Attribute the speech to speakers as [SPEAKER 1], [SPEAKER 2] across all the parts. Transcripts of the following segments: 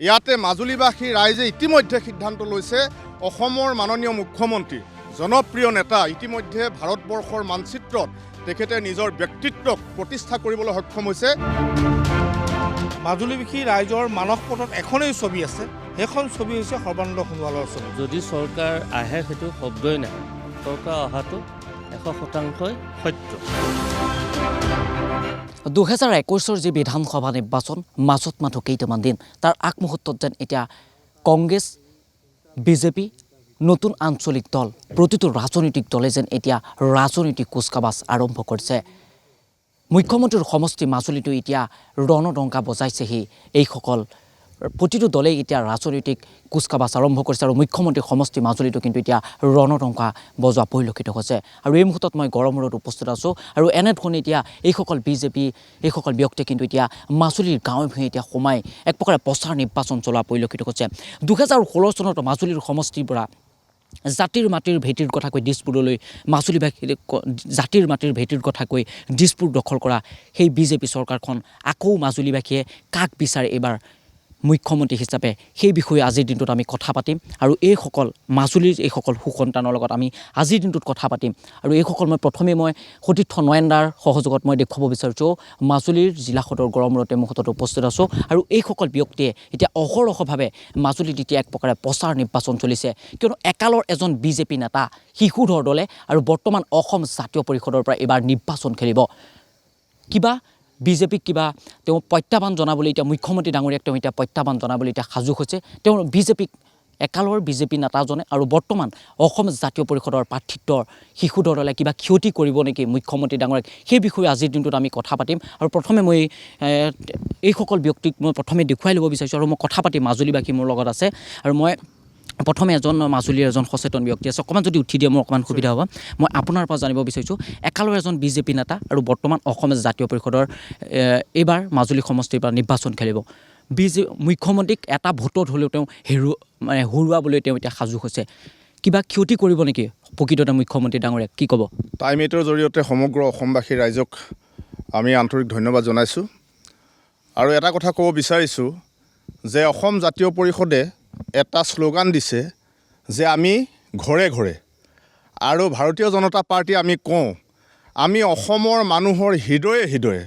[SPEAKER 1] ইয়াতে মাজুলীবাসী ৰাইজে ইতিমধ্যে সিদ্ধান্ত লৈছে অসমৰ মাননীয় মুখ্যমন্ত্ৰী জনপ্ৰিয় নেতা ইতিমধ্যে ভাৰতবৰ্ষৰ মানচিত্ৰত তেখেতে নিজৰ ব্যক্তিত্বক প্ৰতিষ্ঠা কৰিবলৈ সক্ষম হৈছে।
[SPEAKER 2] মাজুলীবাসী ৰাইজৰ মানস পথত এখনেই ছবি আছে, সেইখন ছবি হৈছে সৰ্বানন্দ সোণোৱালৰ ছবি।
[SPEAKER 3] যদি চৰকাৰ আহে সেইটো শব্দই নাই, চৰকাৰ অহাটো 100% সত্য।
[SPEAKER 4] 2021 যি বিধানসভা নিৰ্বাচন মাজত মাথো কেইটামান দিন, তাৰ আগমুহূৰ্তত যেন এতিয়া কংগ্ৰেছ, বিজেপি, নতুন আঞ্চলিক দল, প্ৰতিটো ৰাজনৈতিক দলে যেন এতিয়া ৰাজনৈতিক কুচকাৱাজ আৰম্ভ কৰিছে। মুখ্যমন্ত্ৰীৰ সমষ্টি মাজুলীটো এতিয়া ৰণডংকা বজাইছেহি। এইসকল প্ৰতিটো দলেই এতিয়া ৰাজনৈতিক কুচকাৱাজ আৰম্ভ কৰিছে আৰু মুখ্যমন্ত্ৰীৰ সমষ্টি মাজুলীটো কিন্তু এতিয়া ৰণডংকা বজোৱা পৰিলক্ষিত হৈছে। আৰু এই মুহূৰ্তত মই গড়মূৰত উপস্থিত আছোঁ আৰু এনেধৰণে এতিয়া এইসকল বিজেপি, এইসকল ব্যক্তিয়ে কিন্তু এতিয়া মাজুলীৰ গাঁৱে ভূঞে এতিয়া সোমাই এক প্ৰকাৰে প্ৰচাৰ নিৰ্বাচন চলোৱা পৰিলক্ষিত হৈছে। 2016 চনত মাজুলীৰ সমষ্টিৰ পৰা জাতিৰ মাটিৰ ভেটিৰ কথা কৈ দিছপুৰলৈ মাজুলীবাসী জাতিৰ মাটিৰ ভেটিৰ কথা কৈ দিছপুৰ দখল কৰা সেই বিজেপি চৰকাৰখন আকৌ মাজুলীবাসীয়ে কাক বিচাৰে এইবাৰ মুখ্যমন্ত্ৰী হিচাপে, সেই বিষয়ে আজিৰ দিনটোত আমি কথা পাতিম আৰু এইসকল মাজুলীৰ এইসকল সুসন্তানৰ লগত আমি আজিৰ দিনটোত কথা পাতিম। আৰু এইসকল মই সতীৰ্থ নয়নদাৰ সহযোগত মই দেখুৱাব বিচাৰিছোঁ মাজুলীৰ জিলা সদৰ গড়মূৰতে মুহূৰ্তত উপস্থিত আছোঁ আৰু এইসকল ব্যক্তিয়ে এতিয়া অহৰহভাৱে মাজুলীত এতিয়া এক প্ৰকাৰে প্ৰচাৰ নিৰ্বাচন চলিছে, কিয়নো একালৰ এজন বিজেপি নেতা শিশুধৰ দলে আৰু বৰ্তমান অসম জাতীয় পৰিষদৰ পৰা এইবাৰ নিৰ্বাচন খেলিব। কিবা বিজেপিক কিবা তেওঁ প্ৰত্যাহ্বান জনাবলৈ এতিয়া মুখ্যমন্ত্ৰী ডাঙৰীয়াক তেওঁ এতিয়া প্ৰত্যাহ্বান জনাবলৈ এতিয়া সাজু হৈছে। তেওঁ বিজেপিক একালৰ বিজেপি নেতাজনে আৰু বৰ্তমান অসম জাতীয় পৰিষদৰ প্ৰাৰ্থিত্বৰ শিশুধৰ দলে কিবা ক্ষতি কৰিব নেকি মুখ্যমন্ত্ৰী ডাঙৰীয়াক, সেই বিষয়ে আজিৰ দিনটোত আমি কথা পাতিম। আৰু প্ৰথমে মই এইসকল ব্যক্তিক মই প্ৰথমে দেখুৱাই ল'ব বিচাৰিছোঁ আৰু মই কথা পাতিম। মাজুলীবাসী মোৰ লগত আছে আৰু মই প্ৰথমে মাজুলীৰ এজন সচেতন ব্যক্তি আছে, অকণমান যদি উঠি দিয়ে মোৰ অকণমান সুবিধা হ'ব। মই আপোনাৰ পৰা জানিব বিচাৰিছোঁ একালৰ এজন বিজেপি নেতা আৰু বৰ্তমান অসম জাতীয় পৰিষদৰ এইবাৰ মাজুলী সমষ্টিৰ পৰা নিৰ্বাচন খেলিব। মুখ্যমন্ত্ৰীক এটা ভোটত হ'লেও তেওঁ হৰুৱাবলৈ তেওঁ এতিয়া সাজু হৈছে। কিবা ক্ষতি কৰিব নেকি প্ৰকৃততে মুখ্যমন্ত্ৰী ডাঙৰীয়াক, কি ক'ব?
[SPEAKER 1] টাইম এইটৰ জৰিয়তে সমগ্ৰ অসমবাসী ৰাইজক আমি আন্তৰিক ধন্যবাদ জনাইছোঁ আৰু এটা কথা ক'ব বিচাৰিছোঁ যে অসম জাতীয় পৰিষদে এটা শ্লোগান দিছে যে আমি ঘৰে ঘৰে, আৰু ভাৰতীয় জনতা পাৰ্টী আমি কওঁ আমি অসমৰ মানুহৰ হৃদয়ে হৃদয়ে।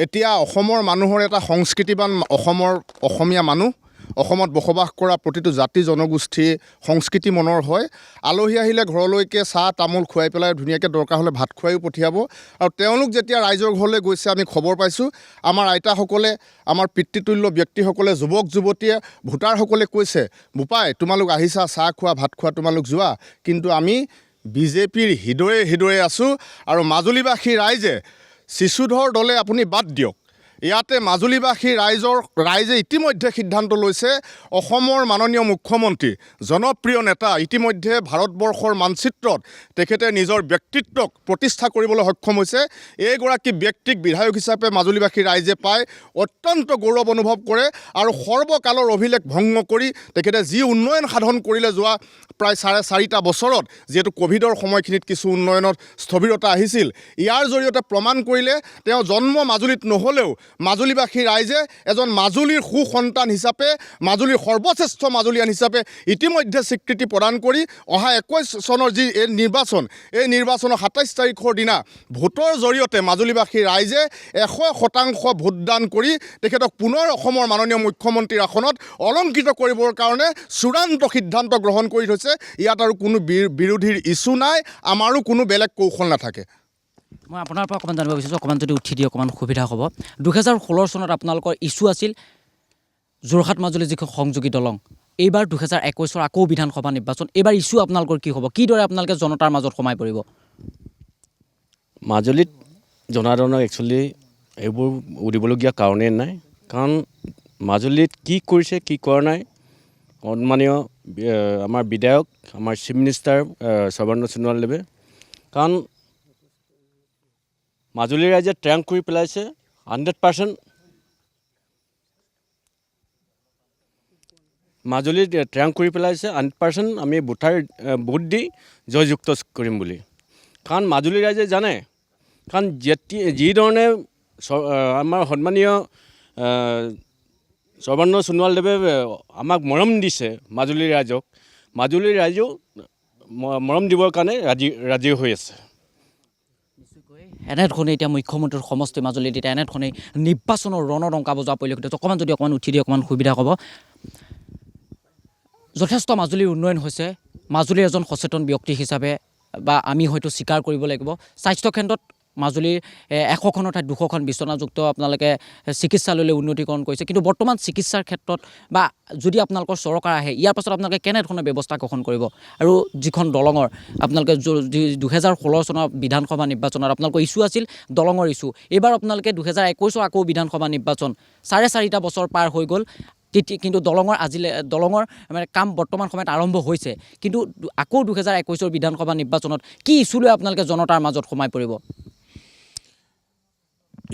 [SPEAKER 1] এতিয়া অসমৰ মানুহৰ এটা সংস্কৃতিবান অসমীয়া মানুহ, অসমত বসবাস কৰা প্ৰতিটো জাতি জনগোষ্ঠী সংস্কৃতি মনৰ হয়। আলহী আহিলে ঘৰলৈকে চাহ তামোল খুৱাই পেলাই ধুনীয়াকৈ দৰকাৰ হ'লে ভাত খুৱাইও পঠিয়াব। আৰু তেওঁলোক যেতিয়া ৰাইজৰ ঘৰলৈ গৈছে আমি খবৰ পাইছোঁ, আমাৰ আইতাসকলে, আমাৰ পিতৃতুল্য ব্যক্তিসকলে, যুৱক যুৱতীয়ে, ভোটাৰসকলে কৈছে বোপাই তোমালোক আহিছা, চাহ খোৱা ভাত খোৱা তোমালোক যোৱা, কিন্তু আমি বিজেপিৰ হৃদয়ে হৃদয়ে আছোঁ। আৰু মাজুলীবাসী ৰাইজে শিশুধৰ দলে আপুনি বাদ দিয়ক, ইয়াতে মাজুলীবাসী ৰাইজে ইতিমধ্যে সিদ্ধান্ত লৈছে অসমৰ মাননীয় মুখ্যমন্ত্ৰী জনপ্ৰিয় নেতা ইতিমধ্যে ভাৰতবৰ্ষৰ মানচিত্ৰত তেখেতে নিজৰ ব্যক্তিত্বক প্ৰতিষ্ঠা কৰিবলৈ সক্ষম হৈছে। এইগৰাকী ব্যক্তিক বিধায়ক হিচাপে মাজুলীবাসী ৰাইজে পাই অত্যন্ত গৌৰৱ অনুভৱ কৰে আৰু সৰ্বকালৰ অভিলেখ ভংগ কৰি তেখেতে যি উন্নয়ন সাধন কৰিলে যোৱা প্ৰায় 4.5 বছৰত, যিহেতু ক'ভিডৰ সময়খিনিত কিছু উন্নয়নত স্থবিৰতা আহিছিল, ইয়াৰ জৰিয়তে প্ৰমাণ কৰিলে তেওঁ জন্ম মাজুলীত নহ'লেও মাজুলীবাসী ৰাইজে এজন মাজুলীৰ সুসন্তান হিচাপে, মাজুলীৰ সৰ্বশ্ৰেষ্ঠ মাজুলীয়ান হিচাপে ইতিমধ্যে স্বীকৃতি প্ৰদান কৰি অহা 21 চনৰ যি এই নিৰ্বাচনৰ 27 তাৰিখৰ দিনা ভোটৰ জৰিয়তে মাজুলীবাসী ৰাইজে 100% ভোটদান কৰি তেখেতক পুনৰ অসমৰ মাননীয় মুখ্যমন্ত্ৰীৰ আসনত অলংকৃত কৰিবৰ কাৰণে চূড়ান্ত সিদ্ধান্ত গ্ৰহণ কৰি থৈছে। ইয়াত আৰু কোনো বিৰোধীৰ ইছ্যু নাই, আমাৰো কোনো বেলেগ কৌশল নাথাকে।
[SPEAKER 4] মই আপোনাৰ পৰা অকণমান জানিব বিচাৰিছোঁ, অকণমান যদি উঠি দিয়ে অকণমান সুবিধা হ'ব। 2016 চনত আপোনালোকৰ ইছ্যু আছিল যোৰহাট মাজুলী যিখন সংযোগী দলং। এইবাৰ 2021 আকৌ বিধানসভা নিৰ্বাচন, এইবাৰ ইছ্যু আপোনালোকৰ কি হ'ব? কিদৰে আপোনালোকে জনতাৰ মাজত সোমাই পৰিব?
[SPEAKER 3] মাজুলীত জনাৰ্দনক একচুৱেলি এইবোৰ উদিবলগীয়া কাৰণেই নাই, কাৰণ মাজুলীত কি কৰিছে কি কৰা নাই সন্মানীয় আমাৰ বিধায়ক, আমাৰ চিফ মিনিষ্টাৰ সৰ্বানন্দ সোণোৱালদেৱে, কাৰণ মাজুলী ৰাইজে ট্ৰেংক কৰি পেলাইছে 100%। মাজুলীত ট্ৰেংক কৰি পেলাইছে 100%। আমি ভোট দি জয়যুক্ত কৰিম বুলি, কাৰণ মাজুলী ৰাইজে জানে, কাৰণ যিধৰণে আমাৰ সন্মানীয় সৰ্বানন্দ সোণোৱালদেৱে আমাক মৰম দিছে মাজুলীৰ ৰাইজক। মাজুলীৰ ৰাইজেও মৰম দিবৰ কাৰণে ৰাজি হৈ আছে।
[SPEAKER 4] এনেধৰণে এতিয়া মুখ্যমন্ত্ৰীৰ সমষ্টি মাজুলীত এতিয়া এনেধৰণে নিৰ্বাচনৰ ৰণডংকা বজোৱা পৰিলক্ষিত হৈছে। অকণমান উঠি দিয়ে অকণমান সুবিধা হ'ব। যথেষ্ট মাজুলীৰ উন্নয়ন হৈছে। মাজুলীৰ এজন সচেতন ব্যক্তি হিচাপে বা আমি হয়তো স্বীকাৰ কৰিব লাগিব, স্বাস্থ্যকেন্দ্ৰত মাজুলীৰ 100খনৰ ঠাইত 200খন বিচনাযুক্ত আপোনালোকে চিকিৎসালয়লৈ উন্নতিকৰণ কৰিছে। কিন্তু বৰ্তমান চিকিৎসাৰ ক্ষেত্ৰত বা যদি আপোনালোকৰ চৰকাৰ আহে, ইয়াৰ পাছত আপোনালোকে কেনেধৰণৰ ব্যৱস্থা গ্ৰহণ কৰিব? আৰু যিখন দলঙৰ আপোনালোকে 2016 চনৰ বিধানসভা নিৰ্বাচনত আপোনালোকৰ ইছ্যু আছিল দলঙৰ ইছ্যু। এইবাৰ আপোনালোকে 2021 আকৌ বিধানসভা নিৰ্বাচন, 4.5 বছৰ পাৰ হৈ গ'ল। কিন্তু দলঙৰ মানে কাম বৰ্তমান সময়ত আৰম্ভ হৈছে। কিন্তু আকৌ 2021 বিধানসভা নিৰ্বাচনত কি ইছ্যু লৈ আপোনালোকে জনতাৰ মাজত সোমাই পৰিব?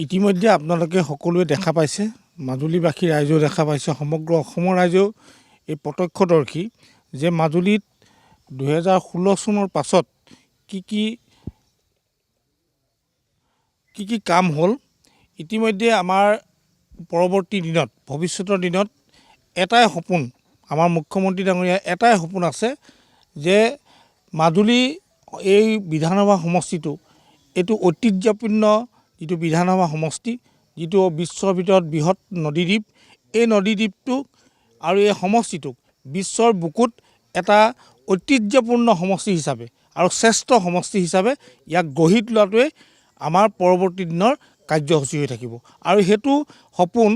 [SPEAKER 2] ইতিমধ্যে আপোনালোকে সকলোৱে দেখা পাইছে, মাজুলীবাসী ৰাইজেও দেখা পাইছে, সমগ্ৰ অসমৰ ৰাইজেও এই প্ৰত্যক্ষদৰ্শী যে মাজুলীত 2016 চনৰ পাছত কি কি কাম হ'ল। ইতিমধ্যে আমাৰ পৰৱৰ্তী দিনত, ভৱিষ্যতৰ দিনত এটাই সপোন, আমাৰ মুখ্যমন্ত্ৰী ডাঙৰীয়াৰ এটাই সপোন আছে যে মাজুলী এই বিধানসভা সমষ্টিটো এইটো ঐতিহ্যপূৰ্ণ যিটো বিধানসভা সমষ্টি, যিটো বিশ্বৰ ভিতৰত বৃহৎ নদীদ্বীপ, এই নদীদ্বীপটোক আৰু এই সমষ্টিটোক বিশ্বৰ বুকুত এটা ঐতিহ্যপূৰ্ণ সমষ্টি হিচাপে আৰু শ্ৰেষ্ঠ সমষ্টি হিচাপে ইয়াক গঢ়ি তোলাটোৱে আমাৰ পৰৱৰ্তী দিনৰ কাৰ্যসূচী হৈ থাকিব। আৰু সেইটো সপোন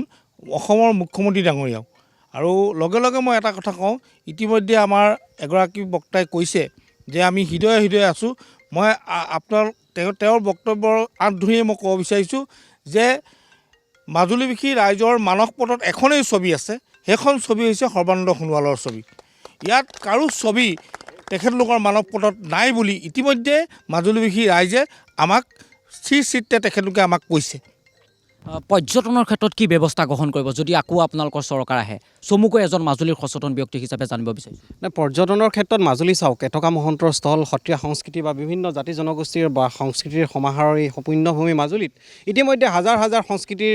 [SPEAKER 2] অসমৰ মুখ্যমন্ত্ৰী ডাঙৰীয়াও। আৰু লগে লগে মই এটা কথা কওঁ, ইতিমধ্যে আমাৰ এগৰাকী বক্তাই কৈছে যে আমি হৃদয়ে হৃদয়ে আছোঁ। মই তেওঁৰ বক্তব্যৰ আঁত ধৰিয়ে মই ক'ব বিচাৰিছোঁ যে মাজুলীবাসী ৰাইজৰ মানস পটত এখনেই ছবি আছে, সেইখন ছবি হৈছে সৰ্বানন্দ সোণোৱালৰ ছবি। ইয়াত কাৰো ছবি তেখেতলোকৰ মানস পটত নাই বুলি ইতিমধ্যে মাজুলীবাসী ৰাইজে আমাক চিত্ৰে তেখেতলোকে আমাক কৈছে।
[SPEAKER 4] পৰ্যটনৰ ক্ষেত্ৰত কি ব্যৱস্থা গ্ৰহণ কৰিব যদি আকৌ আপোনালোকৰ চৰকাৰ আহে? চমুকৈ এজন মাজুলীৰ সচেতন ব্যক্তি হিচাপে জানিব বিচাৰিছোঁ।
[SPEAKER 5] পৰ্যটনৰ ক্ষেত্ৰত মাজুলী চাওক, এটকা মহন্তৰ স্থল, সত্ৰীয়া সংস্কৃতি বা বিভিন্ন জাতি জনগোষ্ঠীৰ বা সংস্কৃতিৰ সমাহাৰৰ এই পুণ্যভূমি মাজুলীত ইতিমধ্যে হাজাৰ হাজাৰ সংস্কৃতিৰ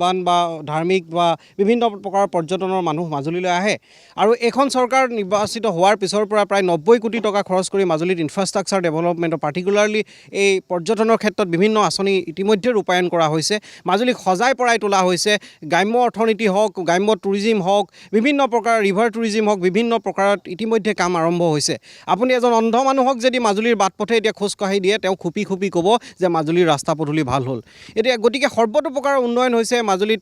[SPEAKER 5] বান বা ধাৰ্মিক বা বিভিন্ন প্ৰকাৰৰ পৰ্যটনৰ মানুহ মাজুলীলৈ আহে। আৰু এইখন চৰকাৰ নিৰ্বাচিত হোৱাৰ পিছৰ পৰা প্ৰায় 90 কোটি টকা খৰচ কৰি মাজুলীত ইনফ্ৰাষ্ট্ৰাকচাৰ ডেভেলপমেণ্টৰ পাৰ্টিকুলাৰলি এই পৰ্যটনৰ ক্ষেত্ৰত বিভিন্ন আঁচনি ইতিমধ্যে ৰূপায়ণ কৰা হৈছে। মাজুলীক সজাই পৰাই তোলা হৈছে। গ্ৰাম্য অৰ্থনীতি হওক, গ্ৰাম্য টুৰিজিম হওক, বিভিন্ন প্ৰকাৰৰ ৰিভাৰ টুৰিজিম হওক, বিভিন্ন প্ৰকাৰত ইতিমধ্যে কাম আৰম্ভ হৈছে। আপুনি এজন অন্ধ মানুহক যদি মাজুলীৰ বাট পথে এতিয়া খোজকাঢ়ি দিয়ে, তেওঁ খুপি ক'ব যে মাজুলীৰ ৰাস্তা পদূলি ভাল হ'ল। এতিয়া গতিকে সৰ্বতো প্ৰকাৰৰ উন্নয়ন হৈছে মাজুলীত।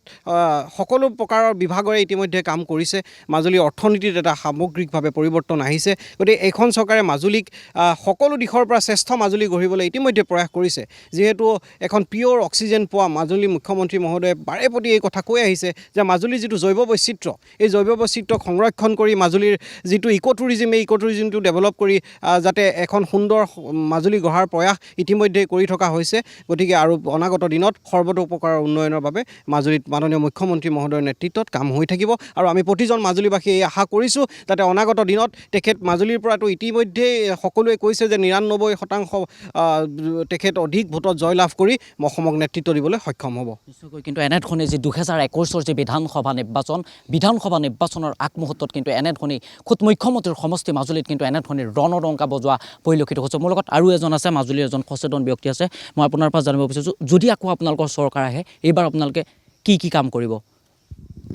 [SPEAKER 5] সকলো প্ৰকাৰৰ বিভাগৰে ইতিমধ্যে কাম কৰিছে। মাজুলীৰ অৰ্থনীতিত এটা সামগ্ৰিকভাৱে পৰিৱৰ্তন আহিছে। গতিকে এইখন চৰকাৰে মাজুলীক সকলো দিশৰ পৰা শ্ৰেষ্ঠ মাজুলী গঢ়িবলৈ ইতিমধ্যে প্ৰয়াস কৰিছে। যিহেতু এখন পিয়'ৰ অক্সিজেন পোৱা মাজুলী মুখ্যমন্ত্ৰী মহোদয়ে বাৰে প্ৰতি এই কথা কৈ আহিছে যে মাজুলীৰ যিটো জৈৱ বৈচিত্ৰ্য, এই জৈৱ বৈচিত্ৰ্যক সংৰক্ষণ কৰি মাজুলীৰ যিটো ইক' টুৰিজিম, এই ইক' টুৰিজিমটো ডেভেলপ কৰি যাতে এখন সুন্দৰ মাজুলী গঢ়াৰ প্ৰয়াস ইতিমধ্যে কৰি থকা হৈছে। গতিকে আৰু অনাগত দিনত সৰ্বতোপ্ৰকাৰৰ উন্নয়নৰ বাবে মাজুলীত মাননীয় মুখ্যমন্ত্ৰী মহোদয়ৰ নেতৃত্বত কাম হৈ থাকিব। আৰু আমি প্ৰতিজন মাজুলীবাসীয়ে এই আশা কৰিছোঁ যাতে অনাগত দিনত তেখেত মাজুলীৰ পৰাতো ইতিমধ্যেই সকলোৱে কৈছে যে 99% তেখেত অধিক ভোটত জয়লাভ কৰি অসমক নেতৃত্ব দিবলৈ সক্ষম হ'ব।
[SPEAKER 4] নিশ্চয়কৈ। কিন্তু এনেধৰণে যি 2021 যি বিধানসভা নিৰ্বাচনৰ আগমুহূৰ্তত কিন্তু এনেধৰণে খুদ মুখ্যমন্ত্ৰীৰ সমষ্টি মাজুলীত কিন্তু এনেধৰণে ৰণডংকা বজোৱা পৰিলক্ষিত হৈছে। মোৰ লগত আৰু এজন আছে, মাজুলীৰ এজন সচেতন ব্যক্তি আছে। মই আপোনাৰ পৰা জানিব বিচাৰিছোঁ, যদি আকৌ আপোনালোকৰ চৰকাৰ আহে, এইবাৰ আপোনালোকে কি কাম কৰিব?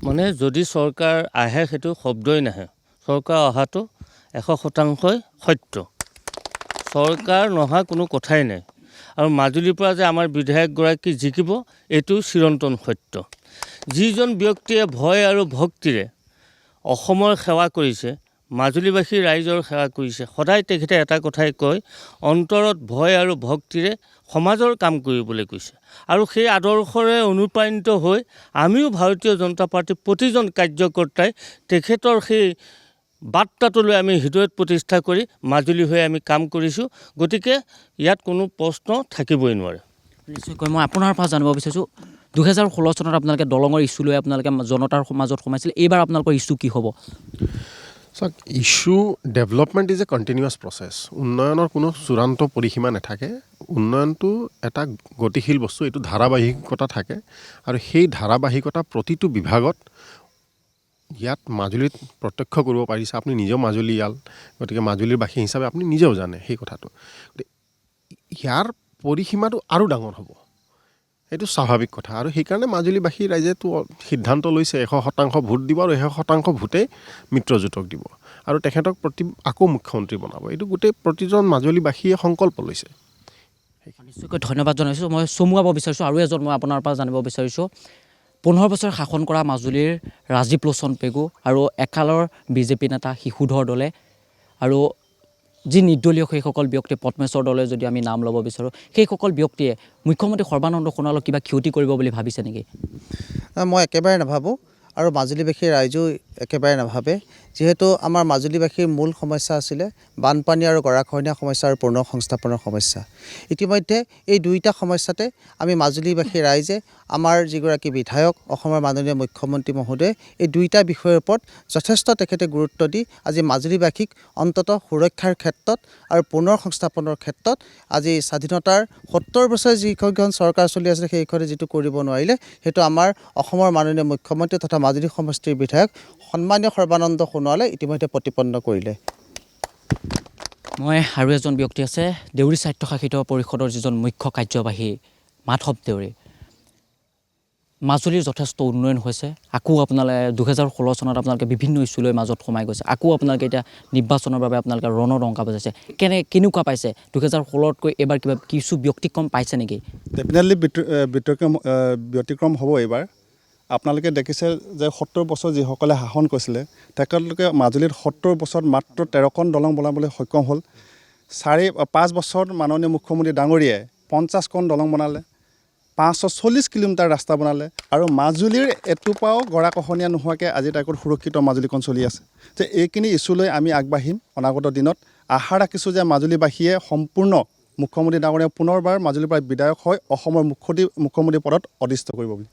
[SPEAKER 6] মানে যদি চৰকাৰ আহে সেইটো শব্দই নাহে। চৰকাৰ অহাটো 100% সত্য। চৰকাৰ নহা কোনো কথাই নাই। আৰু মাজুলীৰ পৰা যে আমাৰ বিধায়কগৰাকী জিকিব, এইটো চিৰন্তন সত্য। যিজন ব্যক্তিয়ে ভয় আৰু ভক্তিৰে অসমৰ সেৱা কৰিছে, মাজুলীবাসী ৰাইজৰ সেৱা কৰিছে, সদায় তেখেতে এটা কথাই কয়, অন্তৰত ভয় আৰু ভক্তিৰে সমাজৰ কাম কৰিবলৈ কৈছে। আৰু সেই আদৰ্শৰে অনুপ্ৰাণিত হৈ আমিও ভাৰতীয় জনতা পাৰ্টীৰ প্ৰতিজন কাৰ্যকৰ্তাই তেখেতৰ সেই বাৰ্তাটোলৈ আমি হৃদয়ত প্ৰতিষ্ঠা কৰি মাজুলী হৈ আমি কাম কৰিছোঁ। গতিকে ইয়াত কোনো প্ৰশ্ন থাকিবই নোৱাৰে।
[SPEAKER 4] নিশ্চয়কৈ। মই আপোনাৰ পৰা জানিব বিচাৰিছোঁ, 2016 চনত আপোনালোকে দলঙৰ ইছ্যু লৈ আপোনালোকে জনতাৰ মাজত সোমাইছিল। এইবাৰ আপোনালোকৰ ইছ্যু কি হ'ব?
[SPEAKER 7] চাওক, issue development is a continuous process. উন্নয়নৰ কোনো চূড়ান্ত পৰিসীমা নাথাকে। উন্নয়নটো এটা গতিশীল বস্তু, এইটো ধাৰাবাহিকতা থাকে। আৰু সেই ধাৰাবাহিকতা প্ৰতিটো বিভাগত ইয়াত মাজুলীত প্ৰত্যক্ষ কৰিব পাৰিছে, আপুনি নিজেও মাজুলীয়াল, গতিকে মাজুলীৰ বাসী হিচাপে আপুনি নিজেও জানে সেই কথাটো। গতিকে ইয়াৰ পৰিসীমাটো আৰু ডাঙৰ হ'ব, এইটো স্বাভাৱিক কথা। আৰু সেইকাৰণে মাজুলীবাসী ৰাইজেতো সিদ্ধান্ত লৈছে 100% ভোট দিব আৰু 100% ভোটেই মিত্ৰজোঁটক দিব আৰু তেখেতক আকৌ মুখ্যমন্ত্ৰী বনাব। এইটো গোটেই প্ৰতিজন মাজুলীবাসীয়ে সংকল্প লৈছে।
[SPEAKER 4] নিশ্চয়কৈ ধন্যবাদ জনাইছোঁ। মই চমুৱাব বিচাৰিছোঁ আৰু এজন মই আপোনাৰ পৰা জানিব বিচাৰিছোঁ। 15 বছৰ শাসন কৰা মাজুলীৰ ৰাজীৱ লোচন পেগু আৰু একালৰ বিজেপি নেতা শিশুধৰ দলে আৰু যি নিৰ্দলীয় সেইসকল ব্যক্তি পদ্মেশ্বৰ দলে যদি আমি নাম ল'ব বিচাৰোঁ, সেইসকল ব্যক্তিয়ে মুখ্যমন্ত্ৰী সৰ্বানন্দ সোণোৱালক কিবা ক্ষতি কৰিব বুলি ভাবিছে নেকি?
[SPEAKER 8] মই একেবাৰে নাভাবোঁ আৰু মাজুলীবাসীৰ ৰাইজেও একেবাৰে নাভাবে। যিহেতু আমাৰ মাজুলীবাসীৰ মূল সমস্যা আছিলে বানপানী আৰু গৰাখহনীয়া সমস্যা আৰু পুনৰ সংস্থাপনৰ সমস্যা। ইতিমধ্যে এই দুয়োটা সমস্যাতে আমি মাজুলীবাসীৰ ৰাইজে আমাৰ যিগৰাকী বিধায়ক অসমৰ মাননীয় মুখ্যমন্ত্ৰী মহোদয়ে এই দুয়োটা বিষয়ৰ ওপৰত যথেষ্ট তেখেতে গুৰুত্ব দি আজি মাজুলীবাসীক অন্ততঃ সুৰক্ষাৰ ক্ষেত্ৰত আৰু পুনৰ সংস্থাপনৰ ক্ষেত্ৰত আজি স্বাধীনতাৰ 70 বছৰ যিখন চৰকাৰ চলি আছিলে সেইখনে যিটো কৰিব নোৱাৰিলে, সেইটো আমাৰ অসমৰ মাননীয় মুখ্যমন্ত্ৰী তথা মাজুলী সমষ্টিৰ বিধায়ক সন্মানীয় সৰ্বানন্দ সোণোৱালে ইতিমধ্যে প্ৰতিপন্ন কৰিলে।
[SPEAKER 4] মই আৰু এজন ব্যক্তি আছে দেউৰী স্বায়ত্তশাসিত পৰিষদৰ যিজন মুখ্য কাৰ্যবাহী মাধৱ দেউৰী। মাজুলীৰ যথেষ্ট উন্নয়ন হৈছে। আকৌ আপোনালোকে 2016 চনত আপোনালোকে বিভিন্ন ইছ্যুলৈ মাজত সোমাই গৈছে। আকৌ আপোনালোকে এতিয়া নিৰ্বাচনৰ বাবে আপোনালোকে ৰণডংকা বজাইছে। কেনেকুৱা পাইছে? 2016তকৈ এইবাৰ কিবা কিছু ব্যতিক্ৰম পাইছে নেকি?
[SPEAKER 9] ডেফিনেটলি ব্যতিক্ৰম হ'ব এইবাৰ। আপোনালোকে দেখিছে যে 70 বছৰ যিসকলে শাসন কৰিছিলে তেখেতলোকে মাজুলীত 70 বছৰত মাত্ৰ 13খন দলং বনাবলৈ সক্ষম হ'ল। 5 বছৰত মাননীয় মুখ্যমন্ত্ৰী ডাঙৰীয়াই 50খন দলং বনালে, 540 কিলোমিটাৰ ৰাস্তা বনালে আৰু মাজুলীৰ এটোপাও গৰাখহনীয়া নোহোৱাকৈ আজি তাইকত সুৰক্ষিত মাজুলীখন চলি আছে। যে এইখিনি ইছ্যুলৈ আমি আগবাঢ়িম অনাগত দিনত। আশা ৰাখিছোঁ যে মাজুলীবাসীয়ে সম্পূৰ্ণ মুখ্যমন্ত্ৰী ডাঙৰীয়া পুনৰবাৰ মাজুলীৰ পৰা বিধায়ক হৈ অসমৰ মুখ্যমন্ত্ৰী পদত অধিষ্ঠ কৰিব বুলি।